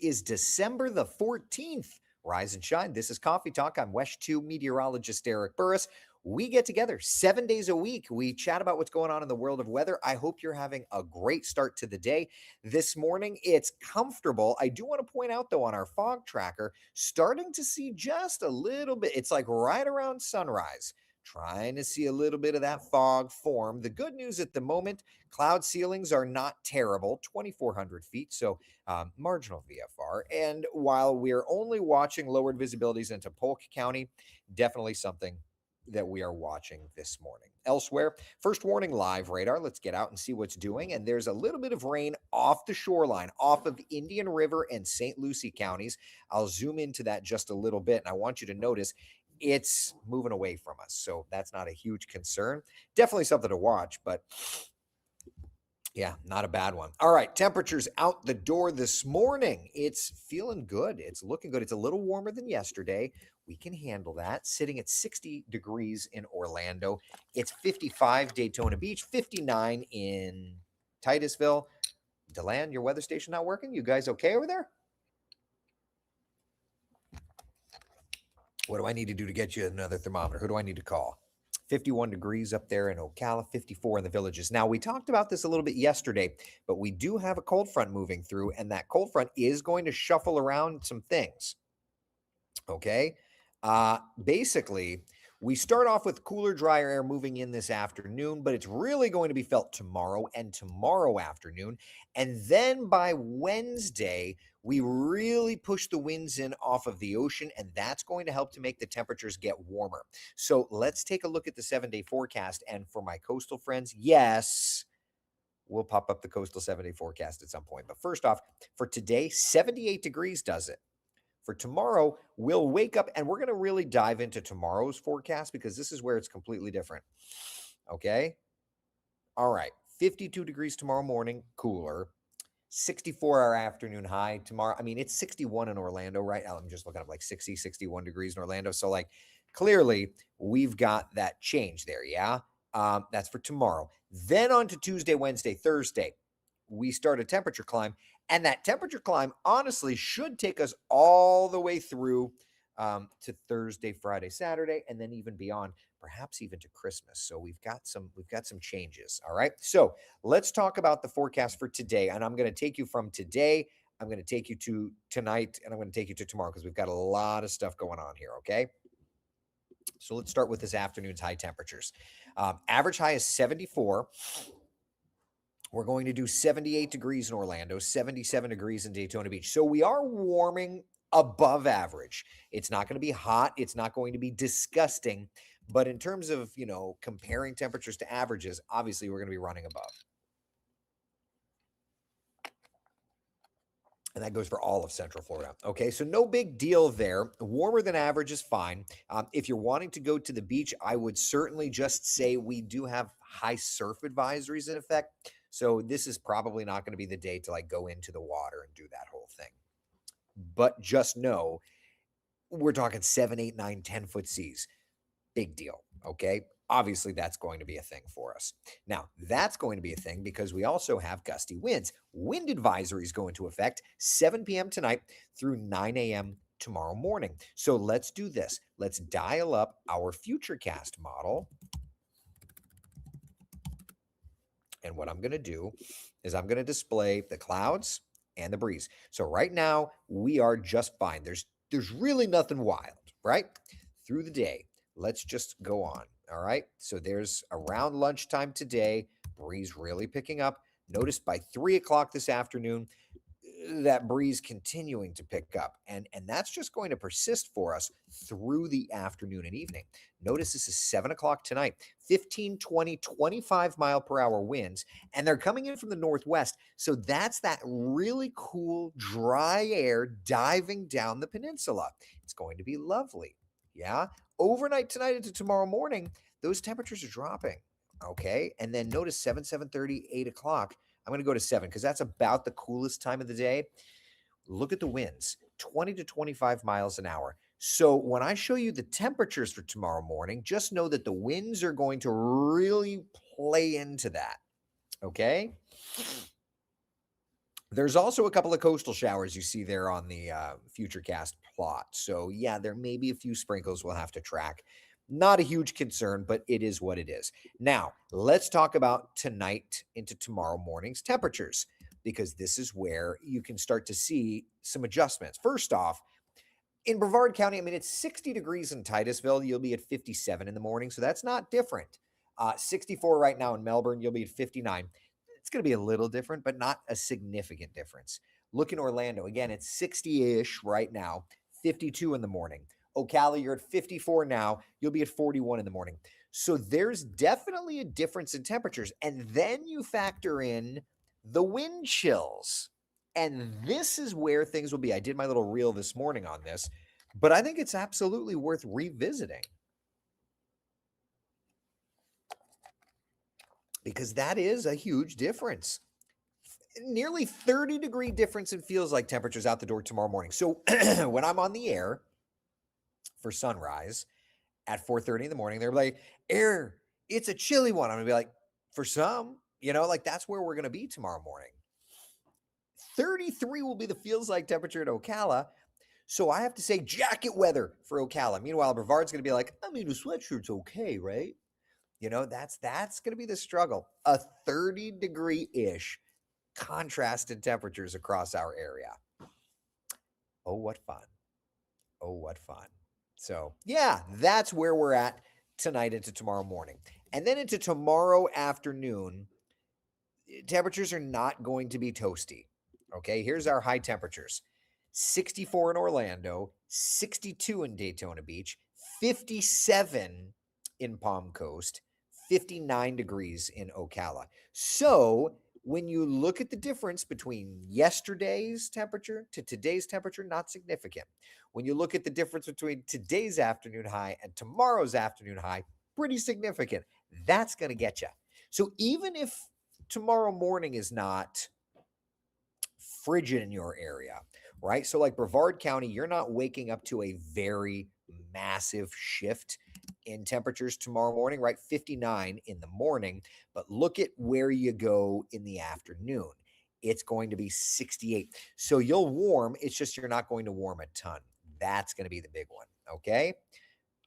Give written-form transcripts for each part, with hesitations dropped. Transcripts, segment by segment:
Is December the 14th. Rise and shine. This is Coffee Talk. I'm WESH 2 meteorologist Eric Burris. We get together 7 days a week. We chat about what's going on in the world of weather. I hope you're having a great start to the day. This morning, it's comfortable. I do want to point out, though, on our fog tracker, starting to see just a little bit. It's like right around sunrise. Trying to see a little bit of that fog form. The good news at the moment, cloud ceilings are not terrible, 2,400 feet, so marginal VFR. And while we're only watching lowered visibilities into Polk County, definitely something that we are watching this morning. Elsewhere, first warning live radar. Let's get out and see what's doing. And there's a little bit of rain off the shoreline, off of Indian River and St. Lucie counties. I'll zoom into that just a little bit. And I want you to notice it's moving away from us. So that's not a huge concern. Definitely something to watch, but yeah, not a bad one. All right, temperatures out the door this morning. It's feeling good. It's looking good. It's a little warmer than yesterday. We can handle that. Sitting at 60 degrees in Orlando. It's 55 Daytona Beach, 59 in Titusville. DeLand, your weather station not working? You guys okay over there? What do I need to do to get you another thermometer? Who do I need to call? 51 degrees up there in Ocala, 54 in the Villages. Now, we talked about this a little bit yesterday, but we do have a cold front moving through, and that cold front is going to shuffle around some things. Okay. Basically, we start off with cooler, drier air moving in this afternoon, but it's really going to be felt tomorrow and tomorrow afternoon. And then by Wednesday, we really push the winds in off of the ocean, and that's going to help to make the temperatures get warmer. So let's take a look at the 7-day forecast. And for my coastal friends, yes, we'll pop up the coastal 7-day forecast at some point. But first off, for today, 78 degrees does it. For tomorrow, we'll wake up and we're going to really dive into tomorrow's forecast because this is where it's completely different. Okay. All right. 52 degrees tomorrow morning, cooler. 64 our afternoon high tomorrow. I mean, it's 61 in Orlando, right? I'm just looking up like 60, 61 degrees in Orlando. So, like, clearly we've got that change there. Yeah. That's for tomorrow. Then on to Tuesday, Wednesday, Thursday, we start a temperature climb. And that temperature climb, honestly, should take us all the way through to Thursday, Friday, Saturday, and then even beyond, perhaps even to Christmas. So we've got some changes. All right. So let's talk about the forecast for today. And I'm going to take you from today. I'm going to take you to tonight, and I'm going to take you to tomorrow because we've got a lot of stuff going on here. Okay. So let's start with this afternoon's high temperatures. Average high is 74. We're going to do 78 degrees in Orlando, 77 degrees in Daytona Beach. So we are warming above average. It's not going to be hot. It's not going to be disgusting. But in terms of, comparing temperatures to averages, obviously we're going to be running above. And that goes for all of Central Florida. Okay, so no big deal there. Warmer than average is fine. If you're wanting to go to the beach, I would certainly just say we do have high surf advisories in effect. So this is probably not going to be the day to like go into the water and do that whole thing. But just know we're talking 7, 8, 9, 10-foot seas. Big deal. Okay. Obviously, that's going to be a thing for us. Now, that's going to be a thing because we also have gusty winds. Wind advisories go into effect 7 p.m. tonight through 9 a.m. tomorrow morning. So let's do this. Let's dial up our Futurecast model. And what I'm going to do is I'm going to display the clouds and the breeze. So right now, we are just fine. There's really nothing wild, right? Through the day. Let's just go on. All right. So there's around lunchtime today, breeze really picking up. Notice by 3 o'clock this afternoon, that breeze continuing to pick up. And that's just going to persist for us through the afternoon and evening. Notice this is 7 o'clock tonight, 15, 20, 25 mile per hour winds, and they're coming in from the northwest. So that's that really cool dry air diving down the peninsula. It's going to be lovely. Yeah. Overnight tonight into tomorrow morning, those temperatures are dropping. Okay. And then notice 7:30, 8 o'clock. I'm going to go to 7 because that's about the coolest time of the day. Look at the winds, 20 to 25 miles an hour. So when I show you the temperatures for tomorrow morning, just know that the winds are going to really play into that. Okay. There's also a couple of coastal showers you see there on the Futurecast plot. So, yeah, there may be a few sprinkles we'll have to track. Not a huge concern, but it is what it is. Now, let's talk about tonight into tomorrow morning's temperatures, because this is where you can start to see some adjustments. First off, in Brevard County, I mean, it's 60 degrees in Titusville. You'll be at 57 in the morning, so that's not different. 64 right now in Melbourne. You'll be at 59. It's going to be a little different, but not a significant difference. Look in Orlando. Again, it's 60-ish right now, 52 in the morning. Ocala, you're at 54 now. You'll be at 41 in the morning. So there's definitely a difference in temperatures. And then you factor in the wind chills. And this is where things will be. I did my little reel this morning on this, but I think it's absolutely worth revisiting, because that is a huge difference. Nearly 30-degree difference in feels like temperatures out the door tomorrow morning. So when I'm on the air for sunrise at 4:30 in the morning, they're like, "Air, it's a chilly one." I'm gonna be like, "For some, like that's where we're gonna be tomorrow morning." 33 will be the feels like temperature at Ocala. So I have to say jacket weather for Ocala. Meanwhile, Brevard's going to be like, I mean, a sweatshirt's okay, right? That's going to be the struggle. A 30-degree-ish contrast in temperatures across our area. Oh, what fun. Oh, what fun. So, yeah, that's where we're at tonight into tomorrow morning. And then into tomorrow afternoon, temperatures are not going to be toasty. Okay, here's our high temperatures: 64 in Orlando, 62 in Daytona Beach, 57 in Palm Coast, 59 degrees in Ocala. So when you look at the difference between yesterday's temperature to today's temperature, not significant. When you look at the difference between today's afternoon high and tomorrow's afternoon high, pretty significant. That's going to get you. So even if tomorrow morning is not frigid in your area, right? So, like Brevard County, you're not waking up to a very massive shift in temperatures tomorrow morning, right? 59 in the morning. But look at where you go in the afternoon. It's going to be 68. So you'll warm. It's just you're not going to warm a ton. That's going to be the big one. Okay.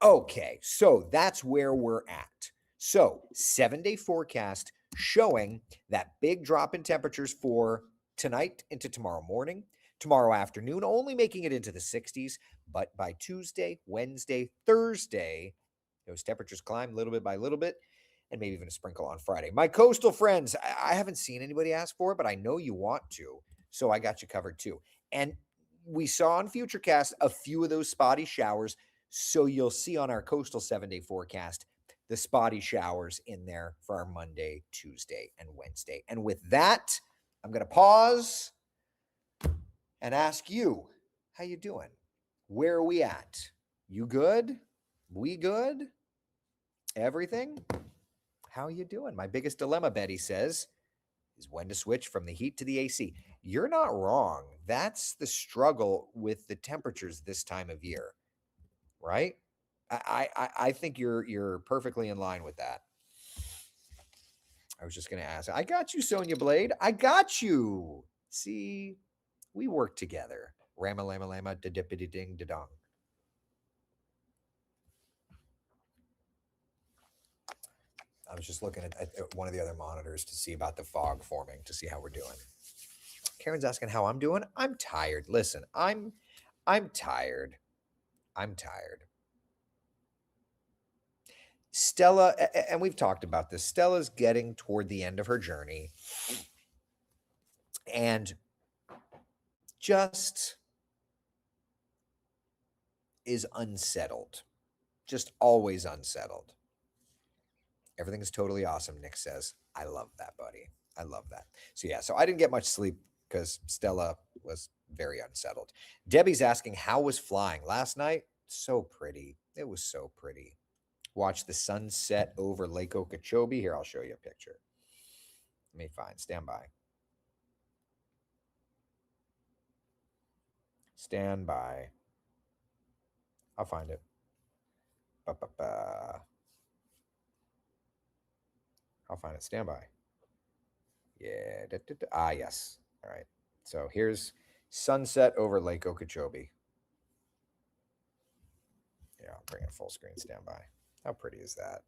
Okay. So that's where we're at. So 7-day forecast showing that big drop in temperatures for tonight into tomorrow morning, tomorrow afternoon, only making it into the 60s. But by Tuesday, Wednesday, Thursday, those temperatures climb little bit by little bit, and maybe even a sprinkle on Friday. My coastal friends, I haven't seen anybody ask for it, but I know you want to. So I got you covered too. And we saw on Futurecast a few of those spotty showers. So you'll see on our coastal 7-day forecast the spotty showers in there for our Monday, Tuesday, and Wednesday. And with that, I'm going to pause and ask you, how you doing? Where are we at? You good? We good? Everything? How you doing? My biggest dilemma, Betty says, is when to switch from the heat to the AC. You're not wrong. That's the struggle with the temperatures this time of year, right? I think you're perfectly in line with that. I was just going to ask. I got you, Sonia Blade. I got you. See, we work together. Rama lama lama da dippity ding da dong. I was just looking at one of the other monitors to see about the fog forming, to see how we're doing. Karen's asking how I'm doing. I'm tired. Listen, I'm tired. I'm tired. Stella, and we've talked about this. Stella's getting toward the end of her journey, and just is unsettled. Just always unsettled. Everything is totally awesome, Nick says. I love that, buddy. I love that. So, yeah, so I didn't get much sleep because Stella was very unsettled. Debbie's asking, how was flying last night? So pretty. It was so pretty. Watch the sunset over Lake Okeechobee. Here, I'll show you a picture. Let me find. Stand by. Stand by. I'll find it. Ba-ba-ba. I'll find it. Stand by. Yeah. Da, da, da. Ah, yes. All right. So here's sunset over Lake Okeechobee. Yeah, I'll bring it full screen. Stand by. How pretty is that?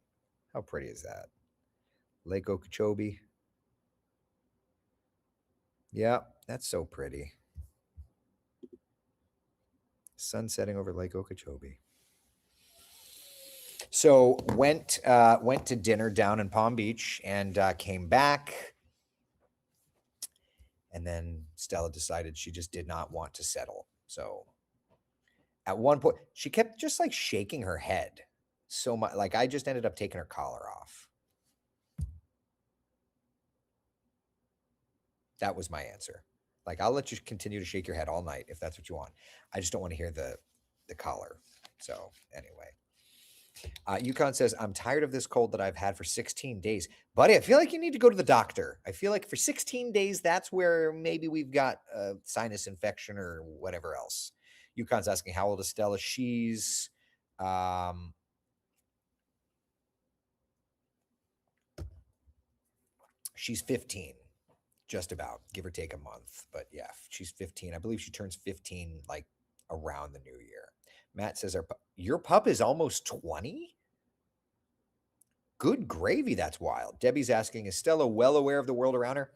How pretty is that? Lake Okeechobee. Yeah, that's so pretty. Sun setting over Lake Okeechobee. So went to dinner down in Palm Beach and came back. And then Stella decided she just did not want to settle. So at one point, she kept just like shaking her head so much. Like I just ended up taking her collar off. That was my answer. Like I'll let you continue to shake your head all night if that's what you want. I just don't want to hear the collar. So anyway. Yukon says, I'm tired of this cold that I've had for 16 days. Buddy, I feel like you need to go to the doctor. I feel like for 16 days, that's where maybe we've got a sinus infection or whatever else. Yukon's asking, how old is Stella? She's 15, just about, give or take a month. But yeah, she's 15. I believe she turns 15 like around the new year. Matt says, your pup is almost 20? Good gravy, that's wild. Debbie's asking, is Stella well aware of the world around her?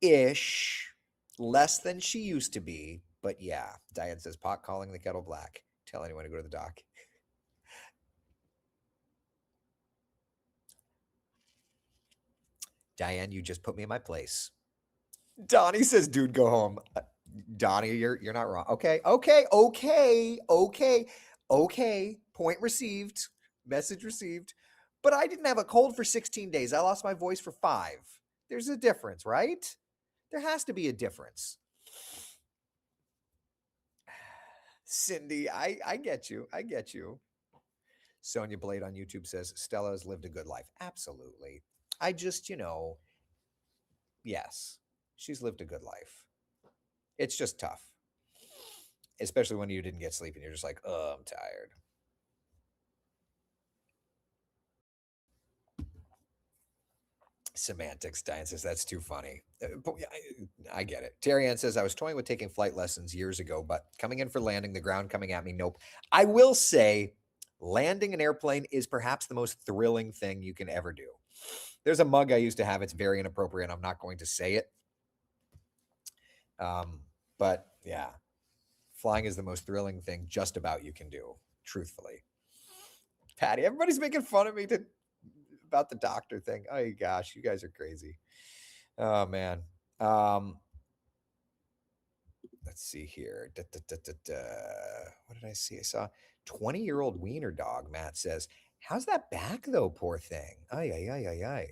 Ish. Less than she used to be, but yeah. Diane says, pot calling the kettle black. Tell anyone to go to the doc. Diane, you just put me in my place. Donnie says, dude, go home. Donnie, you're not wrong. Okay. Point received. Message received. But I didn't have a cold for 16 days. I lost my voice for 5. There's a difference, right? There has to be a difference. Cindy, I get you. I get you. Sonia Blade on YouTube says, Stella has lived a good life. Absolutely. I just, yes, she's lived a good life. It's just tough, especially when you didn't get sleep and you're just like, oh, I'm tired. Semantics. Diane says, that's too funny. I get it. Terry Ann says, I was toying with taking flight lessons years ago, but coming in for landing, the ground coming at me, nope. I will say, landing an airplane is perhaps the most thrilling thing you can ever do. There's a mug I used to have. It's very inappropriate. I'm not going to say it. But yeah, flying is the most thrilling thing just about you can do, truthfully. Patty, everybody's making fun of me about the doctor thing. Oh gosh, you guys are crazy. Oh man. Let's see here. What did I see? I saw 20-year-old wiener dog. Matt says, how's that back though, poor thing? Ay.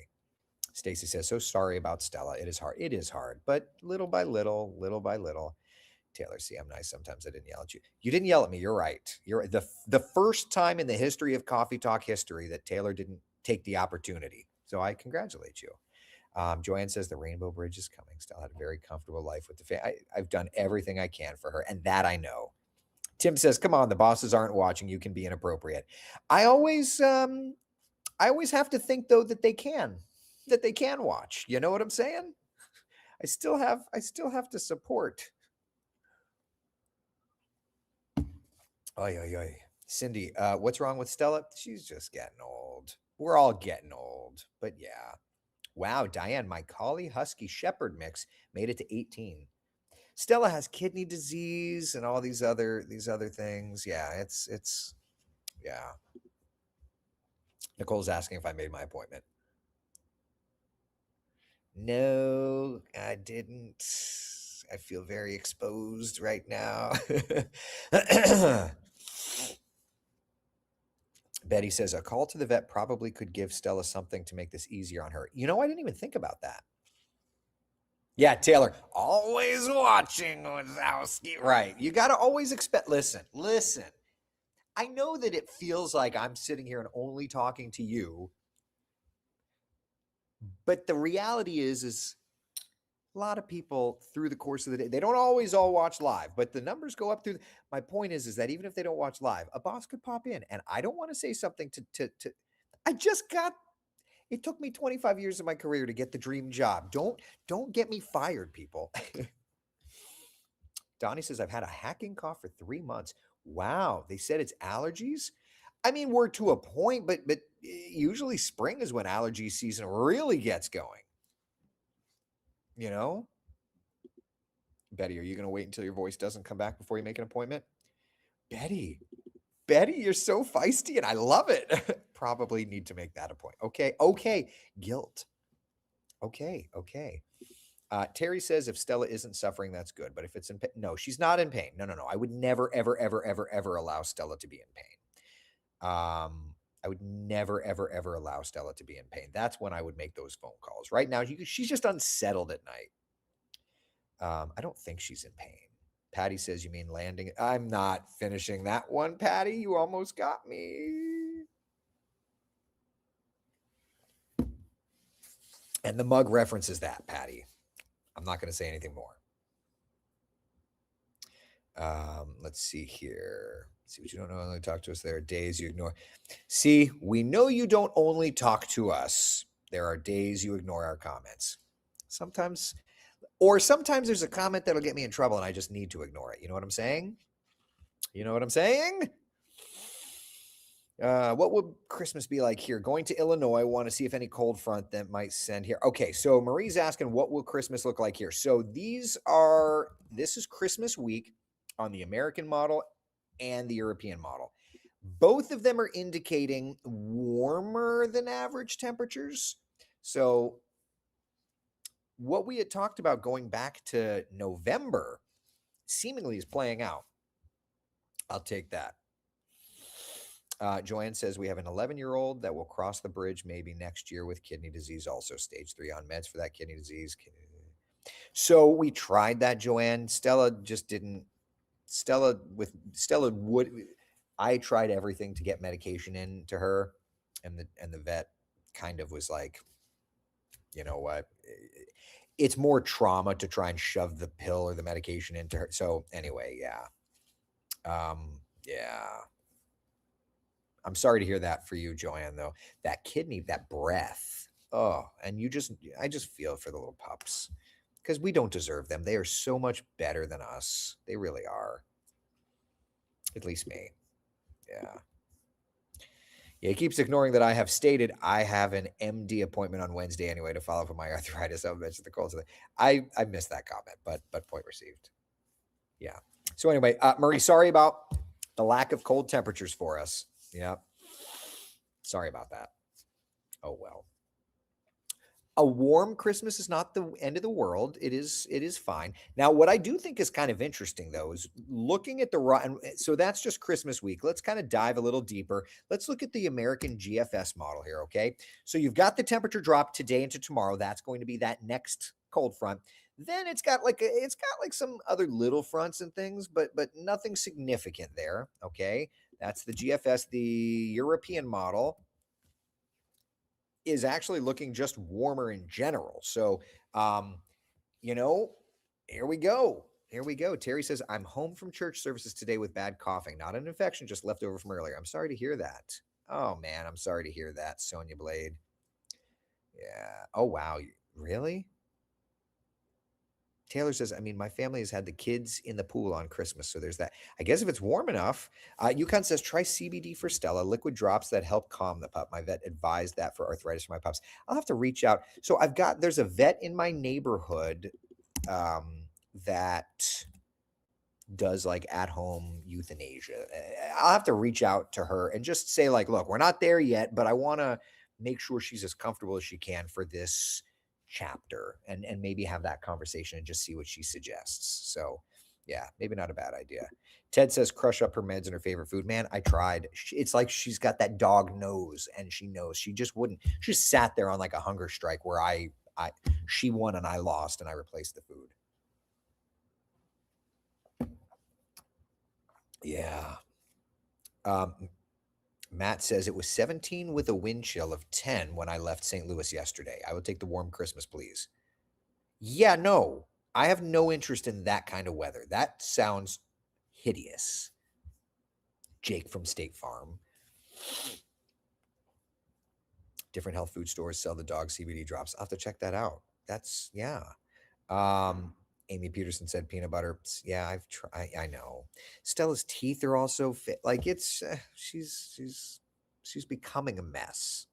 Stacy says, so sorry about Stella. It is hard. It is hard, but little by little. Taylor, see, I'm nice. Sometimes I didn't yell at you. You didn't yell at me. You're right. You're right. The first time in the history of Coffee Talk history that Taylor didn't take the opportunity. So I congratulate you. Joanne says the Rainbow Bridge is coming. Still had a very comfortable life with the family. I've done everything I can for her, and that I know. Tim says, "Come on, the bosses aren't watching. You can be inappropriate." I always have to think though that they can watch. You know what I'm saying? I still have to support. Oy. Cindy, what's wrong with Stella? She's just getting old. We're all getting old, but yeah. Wow, Diane, my Collie Husky Shepherd mix made it to 18. Stella has kidney disease and all these other things. Yeah, it's yeah. Nicole's asking if I made my appointment. No, I didn't. I feel very exposed right now. Betty says a call to the vet probably could give Stella something to make this easier on her. I didn't even think about that. Yeah, Taylor, always watching Wazowski. Right. You got to always expect. Listen. I know that it feels like I'm sitting here and only talking to you. But the reality is a lot of people through the course of the day, they don't always all watch live, but the numbers go up through. My point is that even if they don't watch live, a boss could pop in. And I don't want to say something to I just got It took me 25 years of my career to get the dream job. Don't get me fired, people. Donnie says, I've had a hacking cough for 3 months. Wow. They said it's allergies. I mean, we're to a point, but usually spring is when allergy season really gets going. You know? Betty, are you going to wait until your voice doesn't come back before you make an appointment? Betty, you're so feisty and I love it. Probably need to make that a point. Okay. Guilt. Okay. Terry says if Stella isn't suffering, that's good. But if it's in pain, no, she's not in pain. No. I would never, ever allow Stella to be in pain. I would never, ever allow Stella to be in pain. That's when I would make those phone calls. Right now, she's just unsettled at night. I don't think she's in pain. Patty says, you mean landing? I'm not finishing that one, Patty. You almost got me. And the mug references that, Patty. I'm not going to say anything more. Let's see here. See what you don't know. Only talk to us. There are days you ignore. See, we know you don't only talk to us. There are days you ignore our comments. Sometimes there's a comment that'll get me in trouble and I just need to ignore it. You know what I'm saying? What would Christmas be like here? Going to Illinois, want to see if any cold front that might send here. Okay, so Marie's asking, what will Christmas look like here? So this is Christmas week on the American model and the European model. Both of them are indicating warmer than average temperatures. So what we had talked about going back to November seemingly is playing out. I'll take that. Joanne says we have an 11-year-old that will cross the bridge maybe next year with kidney disease, also stage 3 on meds for that kidney disease. So we tried that, Joanne. Stella just didn't. I tried everything to get medication into her, and the vet kind of was like, you know what? It's more trauma to try and shove the pill or the medication into her. So anyway, yeah. Yeah. I'm sorry to hear that for you, Joanne, though. That kidney, that breath. Oh, and I just feel for the little pups because we don't deserve them. They are so much better than us. They really are. At least me. Yeah. Yeah, he keeps ignoring that I have stated I have an MD appointment on Wednesday anyway to follow up on my arthritis. I'll mention the cold. I missed that comment, but point received. Yeah. So anyway, Marie, sorry about the lack of cold temperatures for us. Yeah. Sorry about that. Oh, well. A warm Christmas is not the end of the world. It is fine. Now, what I do think is kind of interesting, though, is looking at so that's just Christmas week. Let's kind of dive a little deeper. Let's look at the American GFS model here, okay? So you've got the temperature drop today into tomorrow. That's going to be that next cold front. Then it's got like some other little fronts and things, but nothing significant there, okay? That's the GFS. The European model is actually looking just warmer in general. So, here we go. Terry says, I'm home from church services today with bad coughing, not an infection, just left over from earlier. I'm sorry to hear that. Oh, man, I'm sorry to hear that, Sonia Blade. Yeah. Oh, wow. Really? Taylor says, I mean, my family has had the kids in the pool on Christmas, so there's that. I guess if it's warm enough. Yukon says, try CBD for Stella, liquid drops that help calm the pup. My vet advised that for arthritis for my pups. I'll have to reach out. So there's a vet in my neighborhood that does like at-home euthanasia. I'll have to reach out to her and just say like, look, we're not there yet, but I want to make sure she's as comfortable as she can for this chapter and maybe have that conversation and just see what she suggests. So yeah, maybe not a bad idea. Ted says crush up her meds and her favorite food. Man, I tried. It's like she's got that dog nose and she knows. She just wouldn't. She just sat there on like a hunger strike where she won and I lost and I replaced the food. Yeah. Matt says it was 17 with a wind chill of 10 when I left St. Louis yesterday. I would take the warm Christmas, please. Yeah, no, I have no interest in that kind of weather. That sounds hideous. Jake from State Farm. Different health food stores sell the dog CBD drops. I'll have to check that out. That's, yeah. Amy Peterson said peanut butter. Yeah, I've tried. I know. Stella's teeth are also fit. Like it's she's becoming a mess,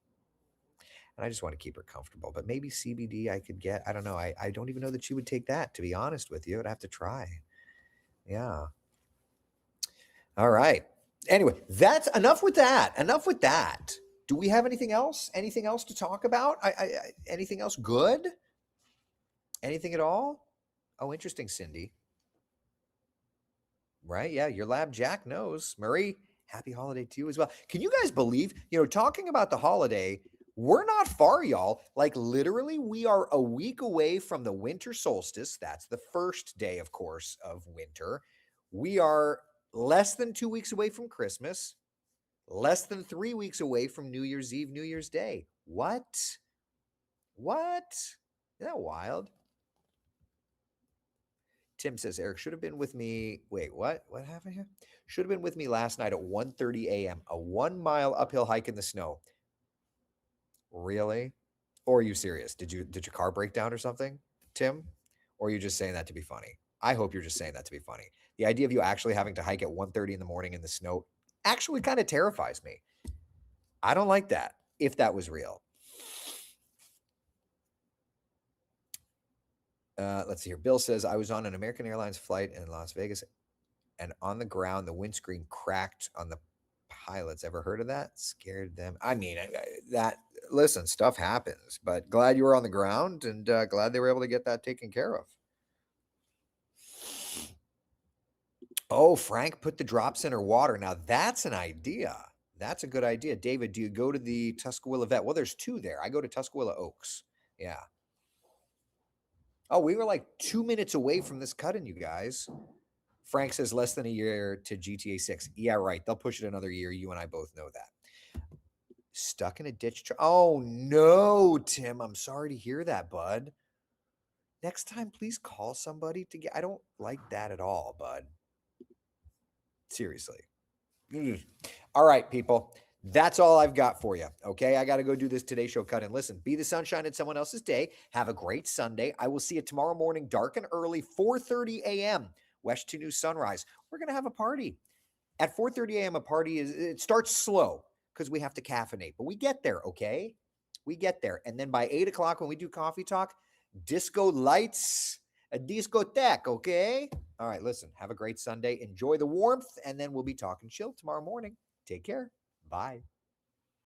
and I just want to keep her comfortable. But maybe CBD I could get. I don't know. I don't even know that she would take that. To be honest with you, I'd have to try. Yeah. All right. Anyway, that's enough with that. Enough with that. Do we have anything else? Anything else to talk about? Anything else good? Anything at all? Oh, interesting, Cindy. Right? Yeah, your lab Jack knows. Marie, happy holiday to you as well. Can you guys believe, talking about the holiday, we're not far, y'all. Like literally, we are a week away from the winter solstice. That's the first day, of course, of winter. We are less than 2 weeks away from Christmas, less than 3 weeks away from New Year's Eve, New Year's Day. What? Isn't that wild? Tim says, Eric should have been with me. Wait, what? What happened here? Should have been with me last night at 1:30 a.m. A 1 mile uphill hike in the snow. Really? Or are you serious? Did your car break down or something, Tim? Or are you just saying that to be funny? I hope you're just saying that to be funny. The idea of you actually having to hike at 1:30 in the morning in the snow actually kind of terrifies me. I don't like that if that was real. Let's see here. Bill says, I was on an American Airlines flight in Las Vegas, and on the ground, the windscreen cracked on the pilots. Ever heard of that? Scared them. I mean, listen, stuff happens, but glad you were on the ground, and glad they were able to get that taken care of. Oh, Frank put the drops in her water. Now that's an idea. That's a good idea. David, do you go to the Tuscaloosa Vet? Well, there's two there. I go to Tuscaloosa Oaks. Yeah. Oh, we were like 2 minutes away from this cut-in, you guys. Frank says less than a year to GTA 6. Yeah, right. They'll push it another year. You and I both know that. Stuck in a ditch. Oh, no, Tim. I'm sorry to hear that, bud. Next time, please call somebody to get. I don't like that at all, bud. Seriously. All right, people. That's all I've got for you. Okay. I got to go do this Today Show cut in. Listen, be the sunshine in someone else's day. Have a great Sunday. I will see you tomorrow morning, dark and early, 4:30 a.m. West 2 News Sunrise. We're going to have a party. At 4:30 a.m., a party it starts slow because we have to caffeinate, but we get there. Okay. We get there. And then by 8 o'clock, when we do coffee talk, disco lights, a discotheque. Okay. All right. Listen, have a great Sunday. Enjoy the warmth. And then we'll be talking chill tomorrow morning. Take care. Bye.